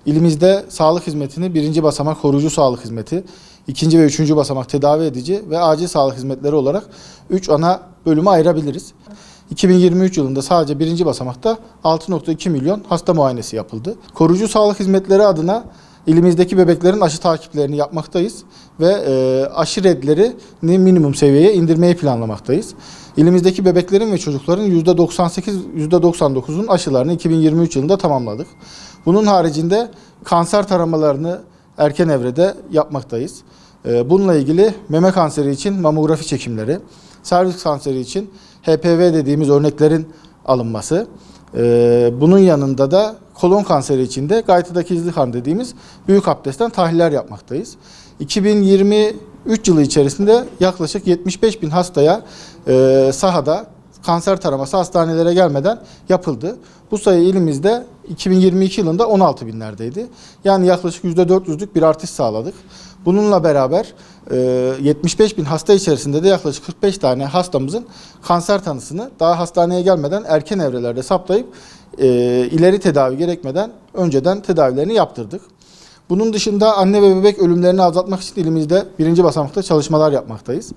İlimizde sağlık hizmetini birinci basamak koruyucu sağlık hizmeti, ikinci ve üçüncü basamak tedavi edici ve acil sağlık hizmetleri olarak 3 ana bölüme ayırabiliriz. 2023 yılında sadece birinci basamakta 6,2 milyon hasta muayenesi yapıldı. Koruyucu sağlık hizmetleri adına ilimizdeki bebeklerin aşı takiplerini yapmaktayız ve aşı redlerini minimum seviyeye indirmeyi planlamaktayız. İlimizdeki bebeklerin ve çocukların %98-%99'un aşılarını 2023 yılında tamamladık. Bunun haricinde kanser taramalarını erken evrede yapmaktayız. Bununla ilgili meme kanseri için mamografi çekimleri, servis kanseri için HPV dediğimiz örneklerin alınması, bunun yanında da kolon kanseri için de gaytadaki izli kan dediğimiz büyük abdestten tahliller yapmaktayız. 2023 yılı içerisinde yaklaşık 75 bin hastaya sahada kanser taraması hastanelere gelmeden yapıldı. Bu sayı ilimizde 2022 yılında 16 binlerdeydi. Yani yaklaşık %400'lük bir artış sağladık. Bununla beraber 75 bin hasta içerisinde de yaklaşık 45 tane hastamızın kanser tanısını daha hastaneye gelmeden erken evrelerde saptayıp ileri tedavi gerekmeden önceden tedavilerini yaptırdık. Bunun dışında anne ve bebek ölümlerini azaltmak için ilimizde birinci basamakta çalışmalar yapmaktayız.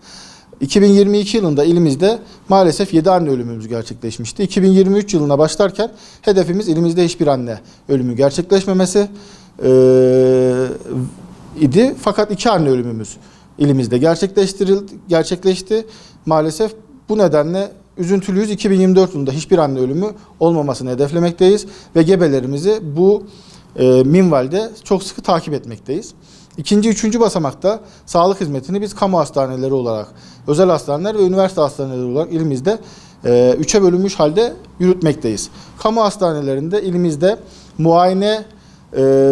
2022 yılında ilimizde maalesef 7 anne ölümümüz gerçekleşmişti. 2023 yılına başlarken hedefimiz ilimizde hiçbir anne ölümü gerçekleşmemesi idi. Fakat 2 anne ölümümüz ilimizde gerçekleşti. Maalesef bu nedenle üzüntülüyüz. 2024 yılında hiçbir anne ölümü olmamasını hedeflemekteyiz ve gebelerimizi bu minvalde çok sıkı takip etmekteyiz. İkinci, üçüncü basamakta sağlık hizmetini biz kamu hastaneleri olarak, özel hastaneler ve üniversite hastaneleri olarak ilimizde 3'e bölünmüş halde yürütmekteyiz. Kamu hastanelerinde ilimizde muayene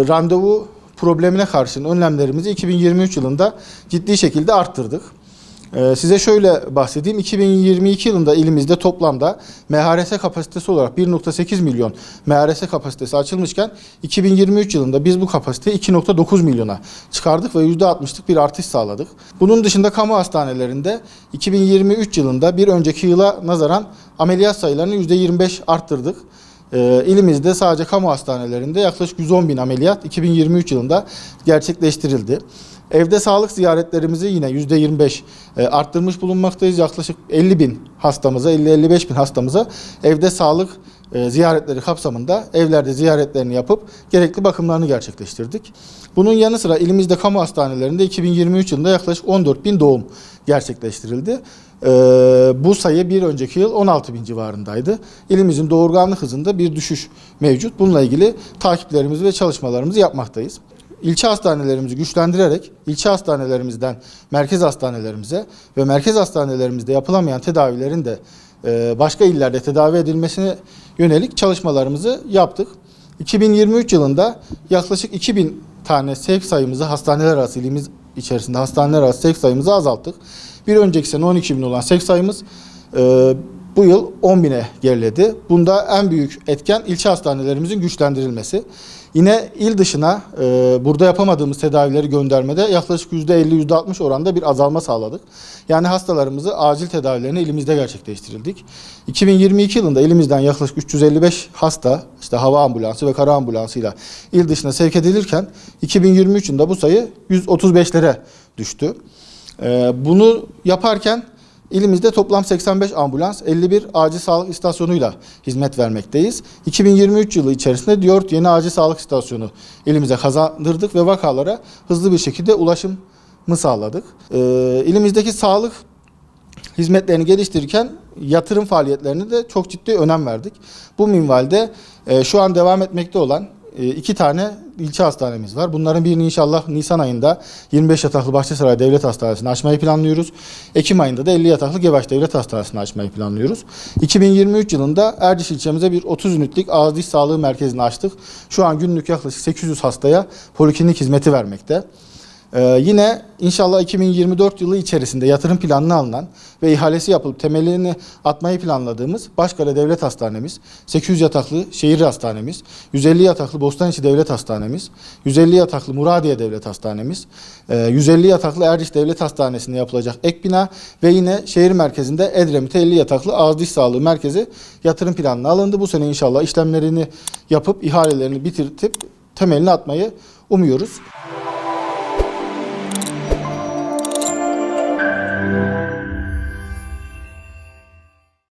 randevu problemine karşın önlemlerimizi 2023 yılında ciddi şekilde arttırdık. Size şöyle bahsedeyim. 2022 yılında ilimizde toplamda MHRS kapasitesi olarak 1,8 milyon MHRS kapasitesi açılmışken 2023 yılında biz bu kapasiteyi 2,9 milyona çıkardık ve %60'lık bir artış sağladık. Bunun dışında kamu hastanelerinde 2023 yılında bir önceki yıla nazaran ameliyat sayılarını %25 arttırdık. İlimizde sadece kamu hastanelerinde yaklaşık 110 bin ameliyat 2023 yılında gerçekleştirildi. Evde sağlık ziyaretlerimizi yine %25 arttırmış bulunmaktayız. Yaklaşık 50 bin hastamıza, 50-55 bin hastamıza evde sağlık ziyaretleri kapsamında evlerde ziyaretlerini yapıp gerekli bakımlarını gerçekleştirdik. Bunun yanı sıra ilimizde kamu hastanelerinde 2023 yılında yaklaşık 14 bin doğum gerçekleştirildi. Bu sayı bir önceki yıl 16 bin civarındaydı. İlimizin doğurganlık hızında bir düşüş mevcut. Bununla ilgili takiplerimizi ve çalışmalarımızı yapmaktayız. İlçe hastanelerimizi güçlendirerek ilçe hastanelerimizden merkez hastanelerimize ve merkez hastanelerimizde yapılamayan tedavilerin de başka illerde tedavi edilmesine yönelik çalışmalarımızı yaptık. 2023 yılında yaklaşık 2000 tane sevk sayımızı hastaneler arası ilimiz içerisinde hastaneler arası sevk sayımızı azalttık. Bir önceki sene 12 bin olan sevk sayımız bu yıl 10 bine geriledi. Bunda en büyük etken ilçe hastanelerimizin güçlendirilmesi. Yine il dışına burada yapamadığımız tedavileri göndermede yaklaşık %50-%60 oranda bir azalma sağladık. Yani hastalarımızı acil tedavilerini ilimizde gerçekleştirildik. 2022 yılında ilimizden yaklaşık 355 hasta işte hava ambulansı ve kara ambulansıyla il dışına sevk edilirken 2023 yılında bu sayı 135'lere düştü. Bunu yaparken İlimizde toplam 85 ambulans, 51 acil sağlık istasyonuyla hizmet vermekteyiz. 2023 yılı içerisinde 4 yeni acil sağlık istasyonu ilimize kazandırdık ve vakalara hızlı bir şekilde ulaşımı sağladık. İlimizdeki sağlık hizmetlerini geliştirirken yatırım faaliyetlerine de çok ciddi önem verdik. Bu minvalde şu an devam etmekte olan 2 tane ilçe hastanemiz var. Bunların birini inşallah Nisan ayında 25 yataklı Bahçesaray Devlet Hastanesi'ni açmayı planlıyoruz. Ekim ayında da 50 yataklı Gevaş Devlet Hastanesi'ni açmayı planlıyoruz. 2023 yılında Erciş ilçemize bir 30 ünitlik ağız diş sağlığı merkezini açtık. Şu an günlük yaklaşık 800 hastaya poliklinik hizmeti vermekte. Yine inşallah 2024 yılı içerisinde yatırım planına alınan ve ihalesi yapılıp temelini atmayı planladığımız Başkale Devlet Hastanemiz, 800 yataklı Şehir Hastanemiz, 150 yataklı Bostaniçi Devlet Hastanemiz, 150 yataklı Muradiye Devlet Hastanemiz, 150 yataklı Erciş Devlet Hastanesi'nde yapılacak ek bina ve yine şehir merkezinde Edremit'e 50 yataklı ağız diş sağlığı merkezi yatırım planına alındı. Bu sene inşallah işlemlerini yapıp ihalelerini bitirtip temelini atmayı umuyoruz.